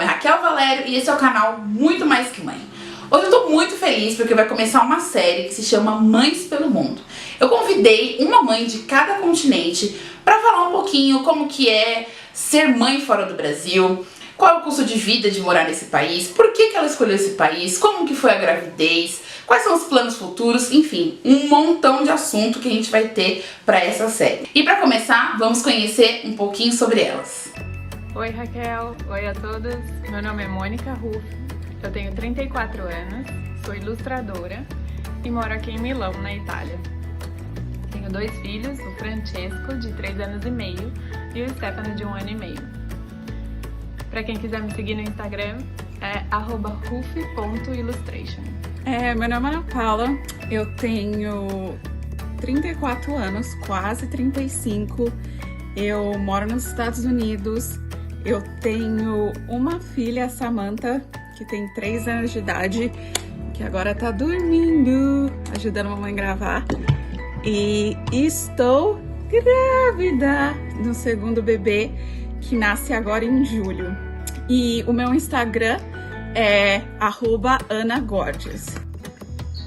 Raquel Valério e esse é o canal Muito Mais Que Mãe. Hoje eu tô muito feliz porque vai começar uma série que se chama Mães pelo Mundo. Eu convidei uma mãe de cada continente para falar um pouquinho como que é ser mãe fora do Brasil, qual é o custo de vida de morar nesse país, por que ela escolheu esse país, como que foi a gravidez, quais são os planos futuros, enfim, um montão de assunto que a gente vai ter para essa série. E para começar, vamos conhecer um pouquinho sobre elas. Oi Raquel, oi a todos, meu nome é Mônica Ruff, eu tenho 34 anos, sou ilustradora e moro aqui em Milão, na Itália. Tenho 2 filhos, o Francesco, de 3 anos e meio, e o Stefano, de 1 ano e meio. Para quem quiser me seguir no Instagram, é @ruff.illustration. Meu nome é Ana Paula, eu tenho 34 anos, quase 35, eu moro nos Estados Unidos, eu tenho uma filha, a Samantha, que tem 3 anos de idade, que agora tá dormindo, ajudando a mamãe a gravar, e estou grávida do segundo bebê, que nasce agora em julho. E o meu Instagram é @AnaGorgeous.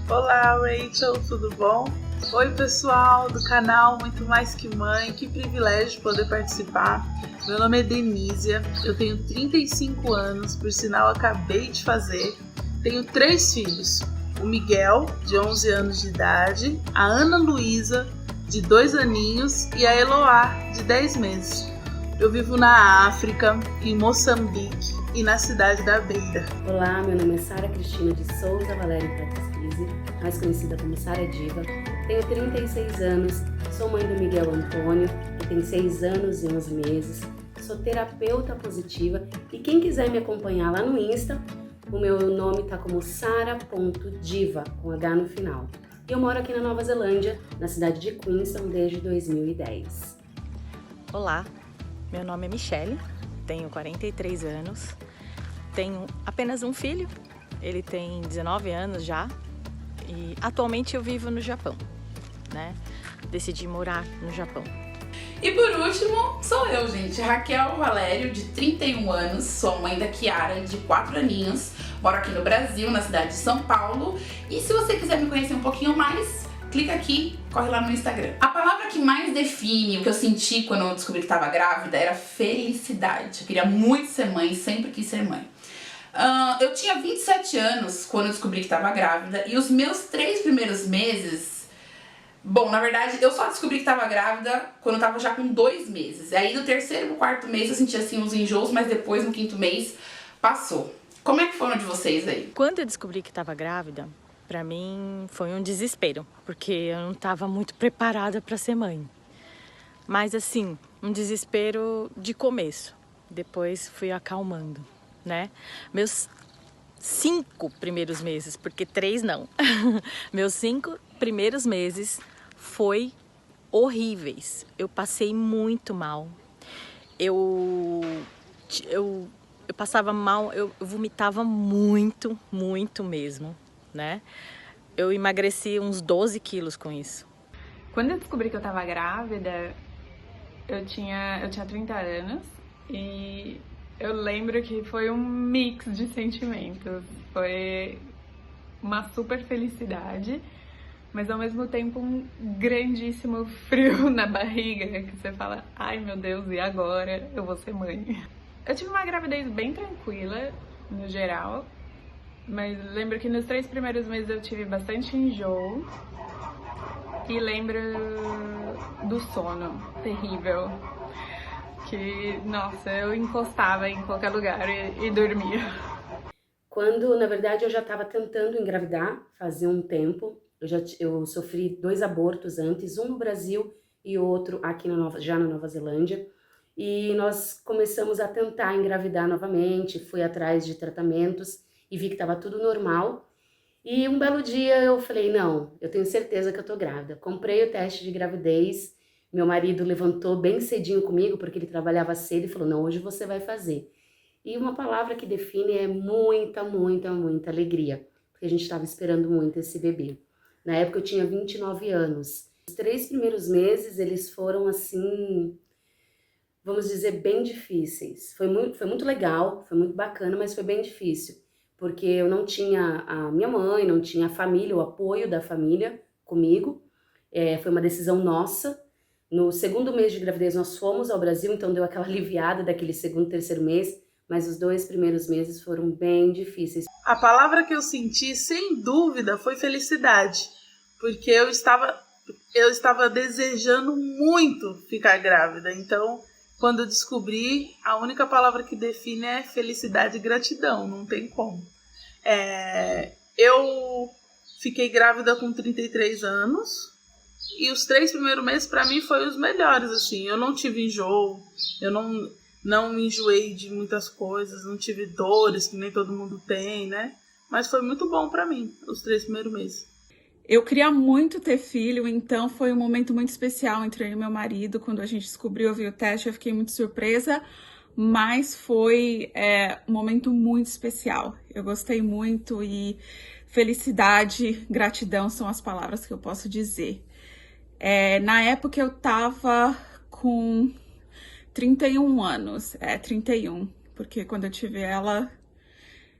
Olá, Rachel, tudo bom? Oi, pessoal do canal Muito Mais Que Mãe, que privilégio poder participar. Meu nome é Denísia, eu tenho 35 anos, por sinal acabei de fazer. Tenho 3 filhos, o Miguel, de 11 anos de idade, a Ana Luísa, de 2 aninhos, e a Eloá, de 10 meses. Eu vivo na África, em Moçambique e na cidade da Beira. Olá, meu nome é Sara Cristina de Souza Valério Pratisquise, mais conhecida como Sara Diva. Tenho 36 anos, sou mãe do Miguel Antônio, que tem 6 anos e 11 meses. Sou terapeuta positiva e quem quiser me acompanhar lá no Insta, o meu nome tá como sara.diva, com H no final. E eu moro aqui na Nova Zelândia, na cidade de Queenstown, desde 2010. Olá, meu nome é Michele, tenho 43 anos, tenho apenas um filho, ele tem 19 anos já e atualmente eu vivo no Japão, né? Decidi morar no Japão. E por último, sou eu, gente, Raquel Valério, de 31 anos, sou mãe da Kiara, de 4 aninhos, moro aqui no Brasil, na cidade de São Paulo, e se você quiser me conhecer um pouquinho mais, clica aqui, corre lá no Instagram. A palavra que mais define o que eu senti quando eu descobri que estava grávida era felicidade. Eu queria muito ser mãe, sempre quis ser mãe. Eu tinha 27 anos quando eu descobri que estava grávida e os meus 3 primeiros meses... Bom, na verdade, eu só descobri que estava grávida quando eu tava já com 2 meses. Aí no 3º e no 4º mês eu senti assim uns enjoos, mas depois no 5º mês passou. Como é que foi no de vocês aí? Quando eu descobri que estava grávida, pra mim foi um desespero, porque eu não estava muito preparada para ser mãe. Mas assim, um desespero de começo. Depois fui acalmando, né? Meus 5 primeiros meses, porque 3 não. Meus 5 primeiros meses foi horríveis. Eu passei muito mal. Eu passava mal, eu vomitava muito, muito mesmo, né? Eu emagreci uns 12 quilos com isso. Quando eu descobri que eu tava grávida, eu tinha 30 anos e eu lembro que foi um mix de sentimentos. Foi uma super felicidade, mas ao mesmo tempo um grandíssimo frio na barriga, que você fala, ai meu Deus, e agora eu vou ser mãe? Eu tive uma gravidez bem tranquila, no geral, mas lembro que nos 3 primeiros meses eu tive bastante enjoo e lembro do sono terrível, que, nossa, eu encostava em qualquer lugar e dormia. Quando, na verdade, eu já estava tentando engravidar, fazia um tempo, eu sofri 2 abortos antes, um no Brasil e outro aqui já na Nova Zelândia. E nós começamos a tentar engravidar novamente, fui atrás de tratamentos e vi que estava tudo normal. E um belo dia eu falei, não, eu tenho certeza que eu tô grávida. Comprei o teste de gravidez, meu marido levantou bem cedinho comigo, porque ele trabalhava cedo, e falou, não, hoje você vai fazer. E uma palavra que define é muita, muita, muita alegria, porque a gente estava esperando muito esse bebê. Na época eu tinha 29 anos. Os 3 primeiros meses, eles foram assim... vamos dizer, bem difíceis. Foi muito legal, foi muito bacana, mas foi bem difícil, porque eu não tinha a minha mãe, não tinha a família, o apoio da família comigo. Foi uma decisão nossa. No segundo mês de gravidez nós fomos ao Brasil, então deu aquela aliviada daquele segundo, terceiro mês, mas os 2 primeiros meses foram bem difíceis. A palavra que eu senti, sem dúvida, foi felicidade, porque eu estava desejando muito ficar grávida. Então, quando eu descobri, a única palavra que define é felicidade e gratidão, não tem como. Eu fiquei grávida com 33 anos e os 3 primeiros meses para mim foram os melhores, assim. Eu não tive enjoo, eu não enjoei de muitas coisas, não tive dores que nem todo mundo tem, né? Mas foi muito bom para mim, os 3 primeiros meses. Eu queria muito ter filho, então foi um momento muito especial entre eu e meu marido. Quando a gente descobriu, eu vi o teste, eu fiquei muito surpresa, mas foi um momento muito especial. Eu gostei muito e felicidade, gratidão são as palavras que eu posso dizer. Na época eu tava com 31 anos, 31, porque quando eu tive ela,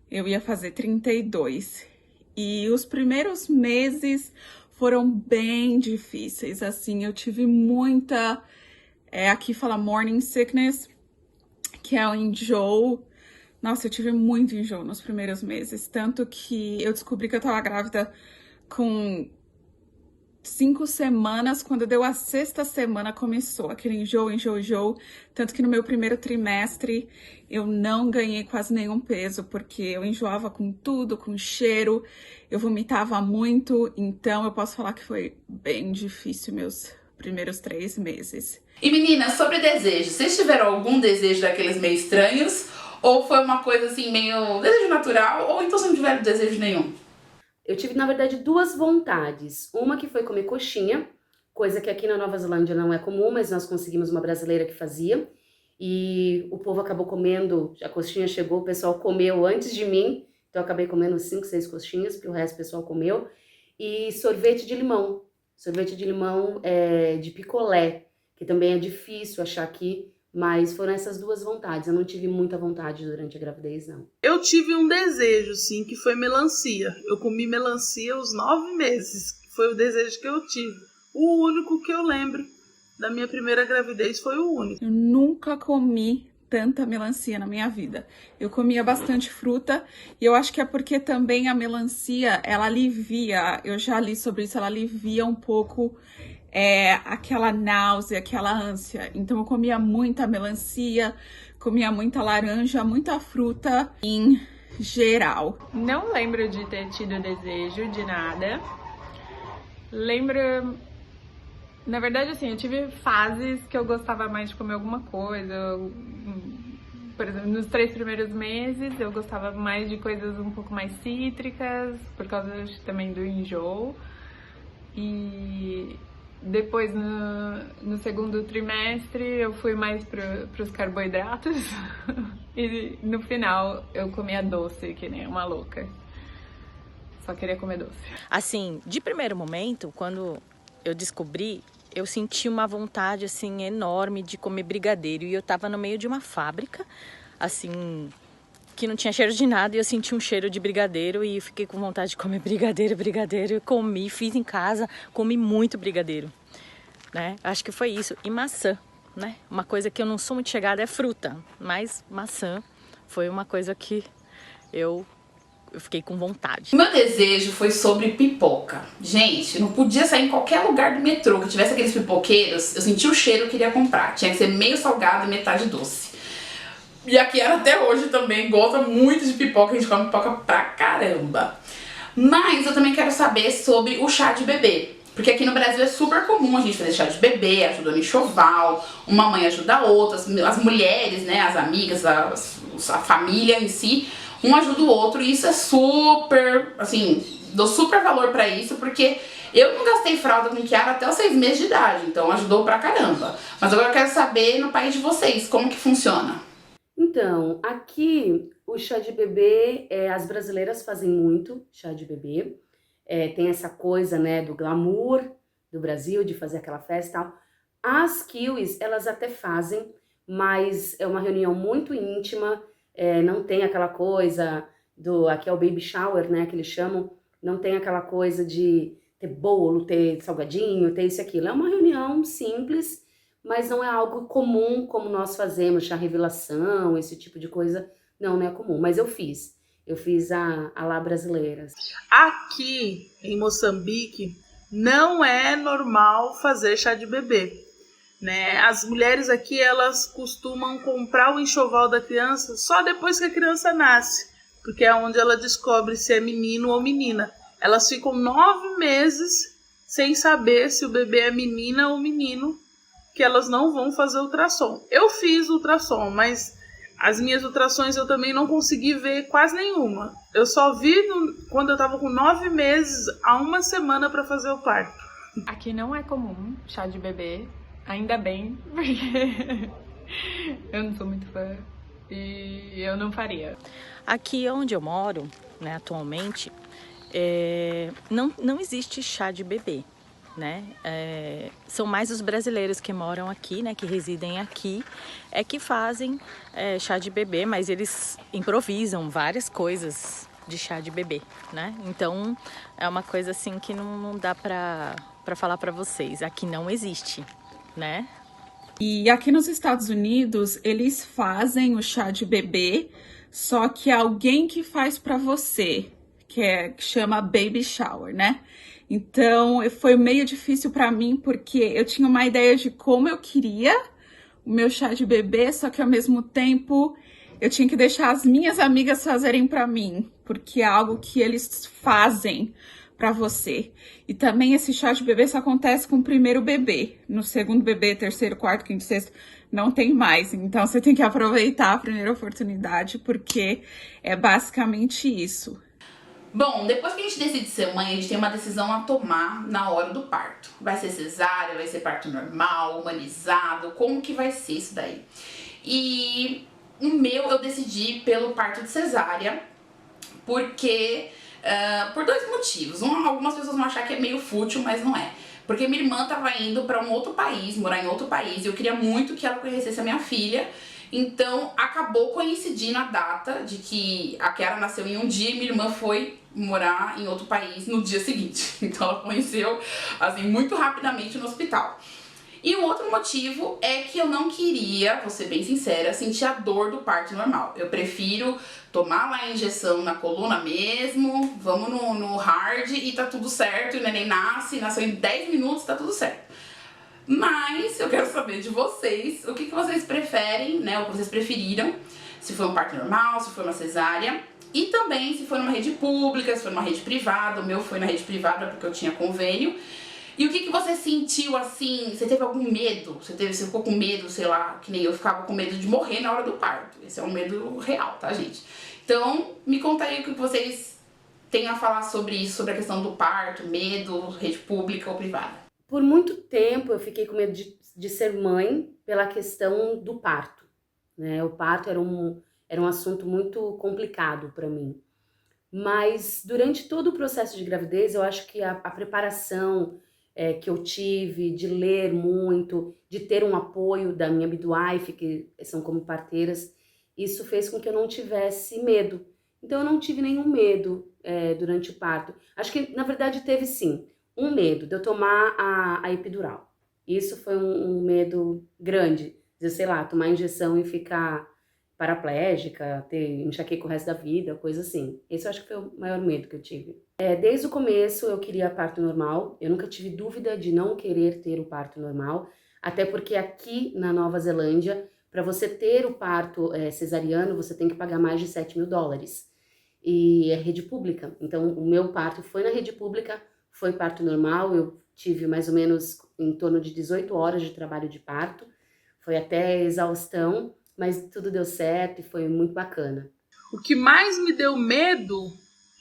eu ia fazer 32. E os primeiros meses foram bem difíceis, assim, eu tive muita, aqui fala morning sickness, que é o enjoo. Nossa, eu tive muito enjoo nos primeiros meses, tanto que eu descobri que eu tava grávida com 5 semanas, quando deu a 6ª semana começou aquele enjoo, tanto que no meu primeiro trimestre eu não ganhei quase nenhum peso, porque eu enjoava com tudo, com cheiro, eu vomitava muito, então eu posso falar que foi bem difícil meus primeiros 3 meses. E meninas, sobre desejo, vocês tiveram algum desejo daqueles meio estranhos? Ou foi uma coisa assim, meio desejo natural? Ou então vocês não tiveram desejo nenhum? Eu tive, na verdade, 2 vontades. Uma que foi comer coxinha, coisa que aqui na Nova Zelândia não é comum, mas nós conseguimos uma brasileira que fazia. E o povo acabou comendo, a coxinha chegou, o pessoal comeu antes de mim. Então eu acabei comendo 5, 6 coxinhas, porque o resto do pessoal comeu. E sorvete de limão. Sorvete de limão de picolé, que também é difícil achar aqui. Mas foram essas 2 vontades. Eu não tive muita vontade durante a gravidez, não. Eu tive um desejo, sim, que foi melancia. Eu comi melancia os 9 meses. Foi o desejo que eu tive. O único que eu lembro da minha primeira gravidez foi o único. Eu nunca comi tanta melancia na minha vida. Eu comia bastante fruta e eu acho que é porque também a melancia, ela alivia, eu já li sobre isso, ela alivia um pouco aquela náusea, aquela ânsia. Então eu comia muita melancia, comia muita laranja, muita fruta em geral. Não lembro de ter tido desejo de nada. Lembro... Na verdade, assim, eu tive fases que eu gostava mais de comer alguma coisa. Por exemplo, nos 3 primeiros meses eu gostava mais de coisas um pouco mais cítricas, por causa também do enjoo. E depois, no segundo trimestre, eu fui mais para os carboidratos. E no final, eu comia doce, que nem uma louca. Só queria comer doce. Assim, de primeiro momento, quando eu descobri, eu senti uma vontade, assim, enorme de comer brigadeiro. E eu tava no meio de uma fábrica, assim, que não tinha cheiro de nada. E eu senti um cheiro de brigadeiro e fiquei com vontade de comer brigadeiro. Eu comi, fiz em casa, comi muito brigadeiro, né? Acho que foi isso. E maçã, né? Uma coisa que eu não sou muito chegada é fruta, mas maçã foi uma coisa que eu fiquei com vontade. O meu desejo foi sobre pipoca. Gente, não podia sair em qualquer lugar do metrô que tivesse aqueles pipoqueiros, eu sentia o cheiro e queria comprar. Tinha que ser meio salgado e metade doce. E aqui era até hoje também, gosta muito de pipoca, a gente come pipoca pra caramba. Mas eu também quero saber sobre o chá de bebê. Porque aqui no Brasil é super comum a gente fazer chá de bebê, ajuda no enxoval, uma mãe ajuda a outra, as mulheres, né, as amigas, a família em si, um ajuda o outro, e isso é super, assim, dou super valor pra isso, porque eu não gastei fralda com Kiara até os 6 meses de idade, então ajudou pra caramba. Mas agora eu quero saber no país de vocês, como que funciona? Então, aqui o chá de bebê, as brasileiras fazem muito chá de bebê. Tem essa coisa, né, do glamour do Brasil, de fazer aquela festa e tal. As kiwis, elas até fazem, mas é uma reunião muito íntima, não tem aquela coisa aqui é o baby shower, né, que eles chamam, não tem aquela coisa de ter bolo, ter salgadinho, ter isso e aquilo. É uma reunião simples, mas não é algo comum como nós fazemos, chá revelação, esse tipo de coisa, não é comum. Mas eu fiz a lá brasileira. Aqui em Moçambique não é normal fazer chá de bebê, né? As mulheres aqui, elas costumam comprar o enxoval da criança só depois que a criança nasce, porque é onde ela descobre se é menino ou menina. Elas ficam 9 meses sem saber se o bebê é menina ou menino, que elas não vão fazer ultrassom. Eu fiz ultrassom, mas as minhas ultrassons eu também não consegui ver quase nenhuma. Eu só vi quando eu tava com 9 meses a 1 semana para fazer o parto. Aqui não é comum chá de bebê, ainda bem, porque eu não sou muito fã e eu não faria. Aqui onde eu moro, né, atualmente, não existe chá de bebê, né? São mais os brasileiros que moram aqui, né, que residem aqui, que fazem chá de bebê, mas eles improvisam várias coisas de chá de bebê, né? Então é uma coisa assim que não dá pra falar pra vocês. Aqui não existe, né? E aqui nos Estados Unidos, eles fazem o chá de bebê, só que é alguém que faz pra você, que chama baby shower, né? Então, foi meio difícil pra mim, porque eu tinha uma ideia de como eu queria o meu chá de bebê, só que ao mesmo tempo eu tinha que deixar as minhas amigas fazerem pra mim, porque é algo que eles fazem pra você. E também esse chá de bebê só acontece com o primeiro bebê. No segundo bebê, terceiro, quarto, quinto, sexto, não tem mais. Então você tem que aproveitar a primeira oportunidade, porque é basicamente isso. Bom, depois que a gente decide ser mãe, a gente tem uma decisão a tomar na hora do parto. Vai ser cesárea, vai ser parto normal, humanizado, como que vai ser isso daí? E o meu eu decidi pelo parto de cesárea, porque por 2 motivos. Algumas pessoas vão achar que é meio fútil, mas não é. Porque minha irmã tava indo pra um outro país, morar em outro país, e eu queria muito que ela conhecesse a minha filha. Então acabou coincidindo a data de que a Kiara nasceu em um dia e minha irmã foi morar em outro país no dia seguinte. Então ela conheceu assim muito rapidamente no hospital. E um outro motivo é que eu não queria, vou ser bem sincera, sentir a dor do parto normal. Eu prefiro tomar lá a injeção na coluna mesmo, vamos no hard e tá tudo certo, o neném nasceu em 10 minutos, tá tudo certo. Mas eu quero saber de vocês, o que vocês preferem, né, o que vocês preferiram, se foi um parto normal, se foi uma cesárea, e também se foi numa rede pública, se foi numa rede privada. O meu foi na rede privada porque eu tinha convênio. E o que você sentiu assim? Você teve algum medo? Você ficou com medo, sei lá, que nem eu ficava com medo de morrer na hora do parto. Esse é um medo real, tá, gente? Então, me conta aí o que vocês têm a falar sobre isso, sobre a questão do parto, medo, rede pública ou privada. Por muito tempo eu fiquei com medo de ser mãe pela questão do parto, né? O parto era um assunto muito complicado para mim. Mas durante todo o processo de gravidez, eu acho que a preparação que eu tive de ler muito, de ter um apoio da minha midwife, que são como parteiras, isso fez com que eu não tivesse medo. Então eu não tive nenhum medo durante o parto. Acho que na verdade teve sim um medo de eu tomar a epidural. Isso foi um medo grande, de, sei lá, tomar injeção e ficar paraplégica, ter enxaqueca o resto da vida, coisa assim. Esse eu acho que foi o maior medo que eu tive. Desde o começo eu queria parto normal, eu nunca tive dúvida de não querer ter o parto normal, até porque aqui na Nova Zelândia, para você ter o parto cesariano, você tem que pagar mais de $7.000. E é rede pública, então o meu parto foi na rede pública, foi parto normal, eu tive mais ou menos em torno de 18 horas de trabalho de parto, foi até exaustão, mas tudo deu certo e foi muito bacana. O que mais me deu medo,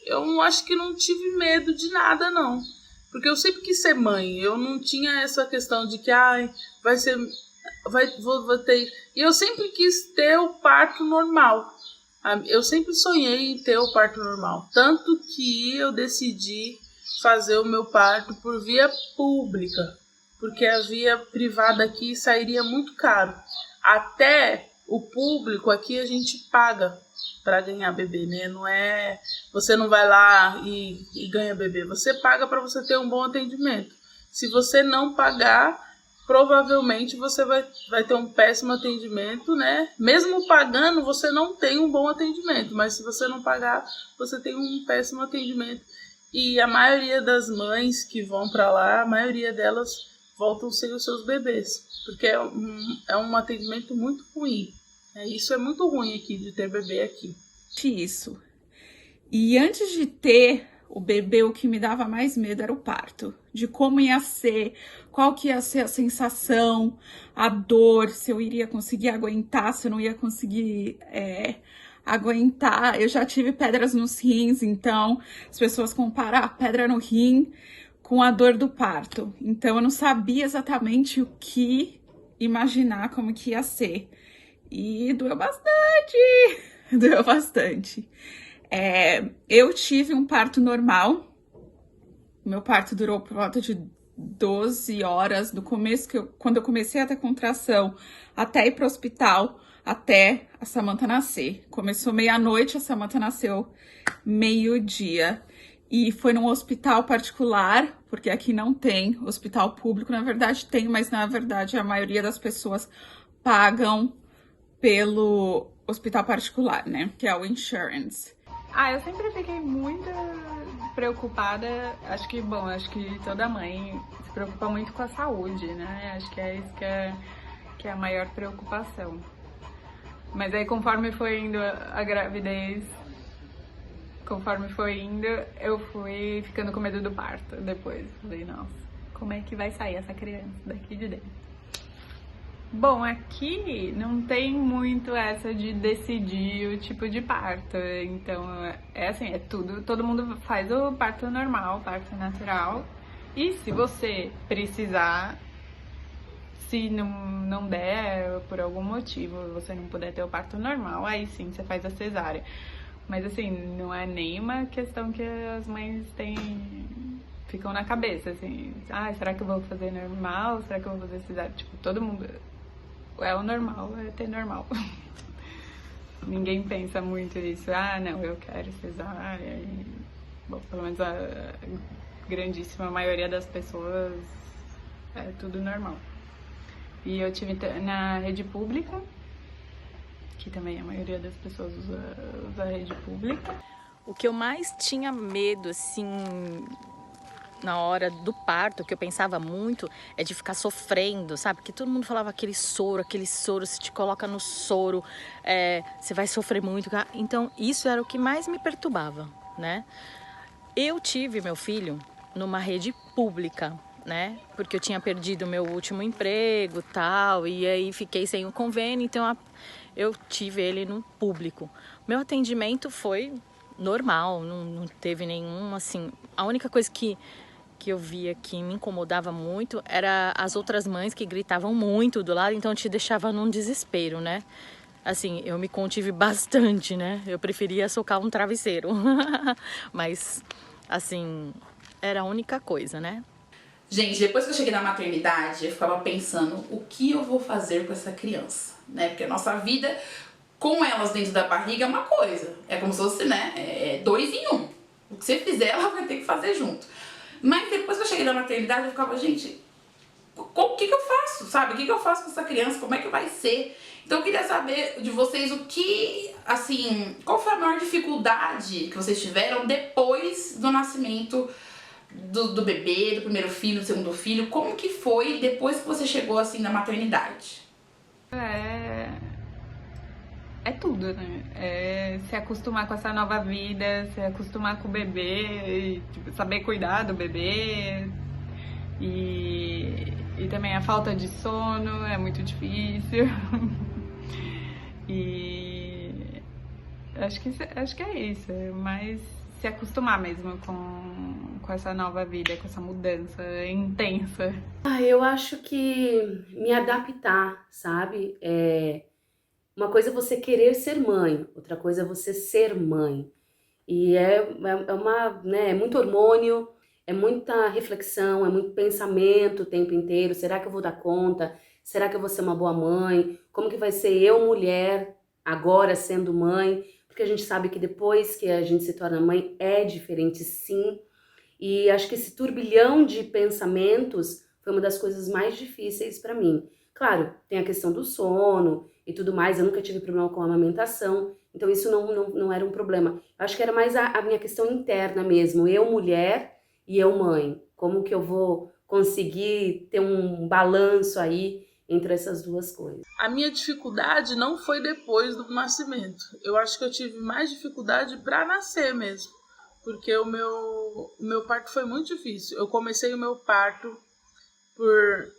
eu acho que não tive medo de nada não, porque eu sempre quis ser mãe, eu não tinha essa questão de que vou ter, e eu sempre quis ter o parto normal, eu sempre sonhei em ter o parto normal, tanto que eu decidi fazer o meu parto por via pública, porque a via privada aqui sairia muito caro. Até o público aqui a gente paga para ganhar bebê, né? Não é, você não vai lá e ganha bebê, você paga para você ter um bom atendimento. Se você não pagar, provavelmente você vai ter um péssimo atendimento, né? Mesmo pagando, você não tem um bom atendimento, mas se você não pagar, você tem um péssimo atendimento. E a maioria das mães que vão para lá, a maioria delas voltam sem os seus bebês, porque é um atendimento muito ruim. Isso é muito ruim aqui, de ter bebê aqui. Isso. E antes de ter o bebê, o que me dava mais medo era o parto. De como ia ser, qual que ia ser a sensação, a dor, se eu iria conseguir aguentar, se eu não ia conseguir aguentar. Eu já tive pedras nos rins, então as pessoas comparam a pedra no rim com a dor do parto. Então eu não sabia exatamente o que imaginar como que ia ser. E doeu bastante, doeu bastante. Eu tive um parto normal. Meu parto durou por volta de 12 horas, do começo, quando eu comecei a ter contração, até ir para o hospital, até a Samantha nascer. Começou meia-noite, a Samantha nasceu meio-dia. E foi num hospital particular, porque aqui não tem hospital público. Na verdade tem, mas na verdade a maioria das pessoas pagam pelo hospital particular, né? Que é o insurance. Eu sempre fiquei muito preocupada. Acho que toda mãe se preocupa muito com a saúde, né? Acho que é isso que é a maior preocupação. Mas aí, conforme foi indo a gravidez, eu fui ficando com medo do parto depois. Falei, nossa, como é que vai sair essa criança daqui de dentro? Bom, aqui não tem muito essa de decidir o tipo de parto, então é tudo, todo mundo faz o parto normal, o parto natural, e se você precisar, se não der por algum motivo, você não puder ter o parto normal, aí sim você faz a cesárea. Mas assim, não é nem uma questão que as mães ficam na cabeça, assim, será que eu vou fazer normal, será que eu vou fazer cesárea? Tipo, todo mundo... o normal é ter normal. Ninguém pensa muito nisso. Não, eu quero cesárea. Bom, pelo menos a grandíssima maioria das pessoas é tudo normal. E eu tive na rede pública, que também a maioria das pessoas usa a rede pública. O que eu mais tinha medo, assim, na hora do parto, que eu pensava muito, é de ficar sofrendo, sabe? Porque todo mundo falava aquele soro, se te coloca no soro, você vai sofrer muito. Então, isso era o que mais me perturbava, né? Eu tive meu filho numa rede pública, né? Porque eu tinha perdido meu último emprego, tal, e aí fiquei sem o convênio, então eu tive ele no público. Meu atendimento foi normal, não teve nenhum, assim... A única coisa que eu via que me incomodava muito era as outras mães que gritavam muito do lado, então te deixava num desespero, né? Assim, eu me contive bastante, né? Eu preferia socar um travesseiro. Mas, assim, era a única coisa, né? Gente, depois que eu cheguei na maternidade, eu ficava pensando o que eu vou fazer com essa criança, né? Porque a nossa vida com elas dentro da barriga é uma coisa. É como se fosse, né? 2 em 1. O que você fizer, ela vai ter que fazer junto. Mas depois que eu cheguei na maternidade, eu ficava, gente, o que eu faço, sabe? O que eu faço com essa criança? Como é que vai ser? Então eu queria saber de vocês o que, assim, qual foi a maior dificuldade que vocês tiveram depois do nascimento do bebê, do primeiro filho, do segundo filho? Como que foi depois que você chegou, assim, na maternidade? É tudo, né? É se acostumar com essa nova vida, se acostumar com o bebê, e, tipo, saber cuidar do bebê. E também a falta de sono é muito difícil. E acho que é isso, mas se acostumar mesmo com essa nova vida, com essa mudança intensa. Eu acho que me adaptar, sabe? Uma coisa é você querer ser mãe, outra coisa é você ser mãe. E é muito hormônio, é muita reflexão, é muito pensamento o tempo inteiro. Será que eu vou dar conta? Será que eu vou ser uma boa mãe? Como que vai ser eu, mulher, agora sendo mãe? Porque a gente sabe que depois que a gente se torna mãe é diferente, sim. E acho que esse turbilhão de pensamentos foi uma das coisas mais difíceis para mim. Claro, tem a questão do sono e tudo mais, eu nunca tive problema com a amamentação, então isso não era um problema. Eu acho que era mais a minha questão interna mesmo, eu mulher e eu mãe. Como que eu vou conseguir ter um balanço aí entre essas duas coisas? A minha dificuldade não foi depois do nascimento. Eu acho que eu tive mais dificuldade para nascer mesmo. Porque o meu parto foi muito difícil. Eu comecei o meu parto por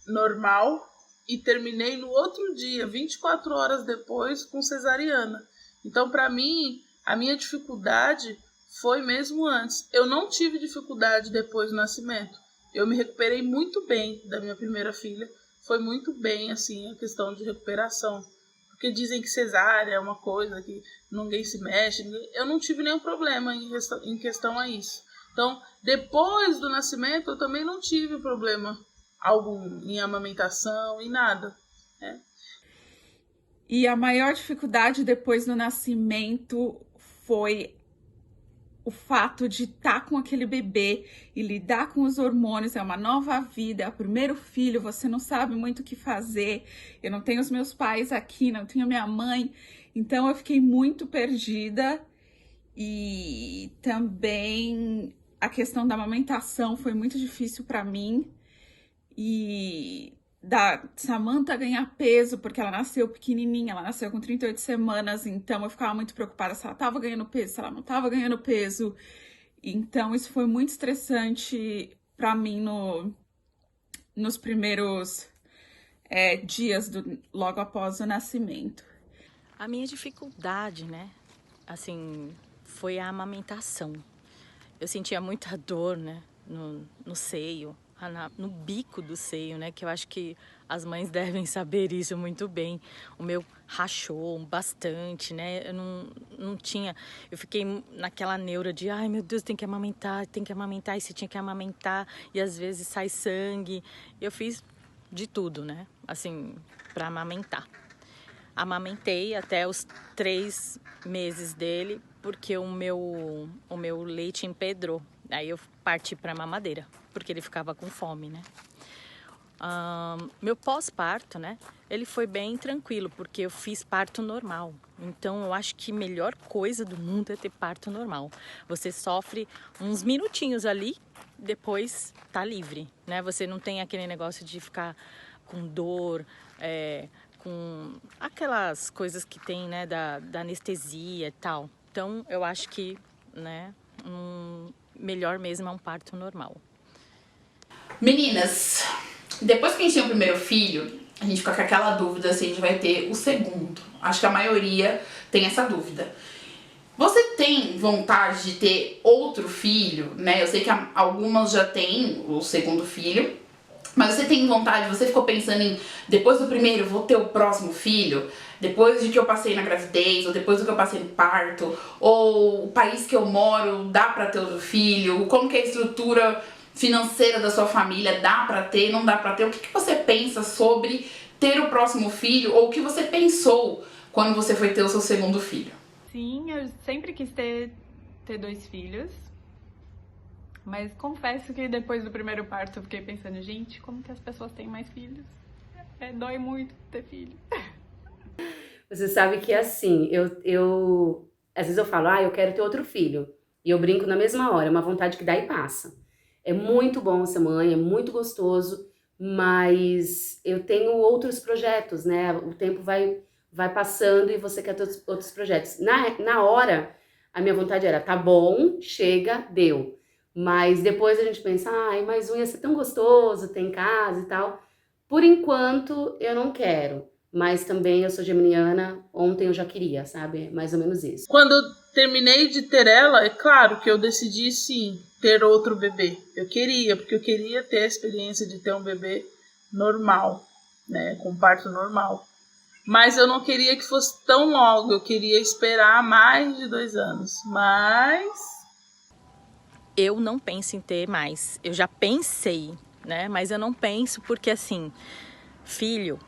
normal e terminei no outro dia, 24 horas depois, com cesariana. Então, para mim, a minha dificuldade foi mesmo antes. Eu não tive dificuldade depois do nascimento. Eu me recuperei muito bem da minha primeira filha. Foi muito bem, assim, a questão de recuperação. Porque dizem que cesárea é uma coisa que ninguém se mexe. Eu não tive nenhum problema em questão a isso. Então, depois do nascimento, eu também não tive problema algum em amamentação, em nada, né? E a maior dificuldade depois do nascimento foi o fato de estar com aquele bebê e lidar com os hormônios. É uma nova vida, é o primeiro filho, você não sabe muito o que fazer. Eu não tenho os meus pais aqui, não tenho minha mãe, então eu fiquei muito perdida. E também a questão da amamentação foi muito difícil para mim. E da Samantha ganhar peso, porque ela nasceu pequenininha, ela nasceu com 38 semanas, então eu ficava muito preocupada se ela estava ganhando peso, se ela não estava ganhando peso. Então isso foi muito estressante para mim nos primeiros dias logo após o nascimento. A minha dificuldade, né, assim, foi a amamentação. Eu sentia muita dor, né, no seio, no bico do seio, né, que eu acho que as mães devem saber isso muito bem. O meu rachou bastante, né, eu não tinha, eu fiquei naquela neura de, ai meu Deus, tem que amamentar, e você tinha que amamentar, e às vezes sai sangue. Eu fiz de tudo, né, assim, para amamentar. Amamentei até os 3 meses dele, porque o meu leite empedrou. Aí eu parti para mamadeira, porque ele ficava com fome, né? Meu pós-parto, né? Ele foi bem tranquilo, porque eu fiz parto normal. Então eu acho que a melhor coisa do mundo é ter parto normal. Você sofre uns minutinhos ali, depois tá livre, né? Você não tem aquele negócio de ficar com dor, com aquelas coisas que tem, né, da anestesia e tal. Então, eu acho que, né, melhor mesmo é um parto normal. Meninas, depois que a gente tem o primeiro filho, a gente fica com aquela dúvida se a gente vai ter o segundo. Acho que a maioria tem essa dúvida. Você tem vontade de ter outro filho, né? Eu sei que algumas já têm o segundo filho, mas você tem vontade, você ficou pensando em, depois do primeiro, vou ter o próximo filho? Depois de que eu passei na gravidez, ou depois do que eu passei no parto, ou o país que eu moro, dá pra ter outro filho? Como que é a estrutura financeira da sua família, dá pra ter, não dá pra ter? O que você pensa sobre ter o próximo filho, ou o que você pensou quando você foi ter o seu segundo filho? Sim, eu sempre quis ter 2 filhos. Mas confesso que depois do primeiro parto eu fiquei pensando, gente, como que as pessoas têm mais filhos? Dói muito ter filho. Você sabe que assim, eu às vezes eu falo, eu quero ter outro filho. E eu brinco na mesma hora, é uma vontade que dá e passa. É muito bom ser mãe, é muito gostoso, mas eu tenho outros projetos, né? O tempo vai passando e você quer ter outros projetos. Na hora, a minha vontade era, tá bom, chega, deu. Mas depois a gente pensa, mais um ia ser tão gostoso, tem casa e tal. Por enquanto, eu não quero. Mas também eu sou geminiana, ontem eu já queria, sabe? Mais ou menos isso. Quando eu terminei de ter ela, é claro que eu decidi sim ter outro bebê. Eu queria, porque eu queria ter a experiência de ter um bebê normal, né? Com parto normal. Mas eu não queria que fosse tão logo, eu queria esperar mais de 2 anos. Mas eu não penso em ter mais. Eu já pensei, né? Mas eu não penso porque, assim, Filho,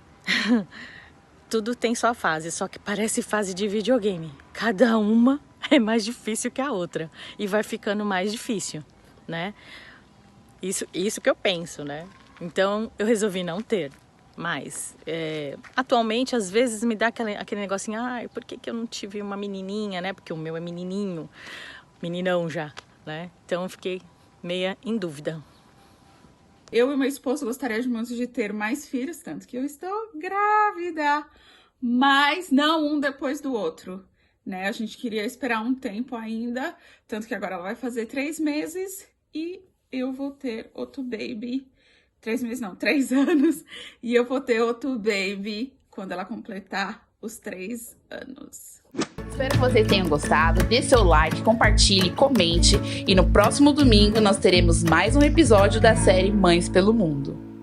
tudo tem sua fase, só que parece fase de videogame. Cada uma é mais difícil que a outra e vai ficando mais difícil, né? Isso que eu penso, né? Então eu resolvi não ter. Mas, atualmente, às vezes me dá aquele negocinho, por que eu não tive uma menininha, né? Porque o meu é menininho, meninão já, né? Então eu fiquei meia em dúvida. Eu e meu esposo gostaríamos muito de ter mais filhos, tanto que eu estou grávida, mas não um depois do outro, né? A gente queria esperar um tempo ainda, tanto que agora ela vai fazer 3 meses e eu vou ter outro baby. 3 meses não, 3 anos. E eu vou ter outro baby quando ela completar os 3 anos. Espero que vocês tenham gostado. Dê seu like, compartilhe, comente. E no próximo domingo nós teremos mais um episódio da série Mães pelo Mundo.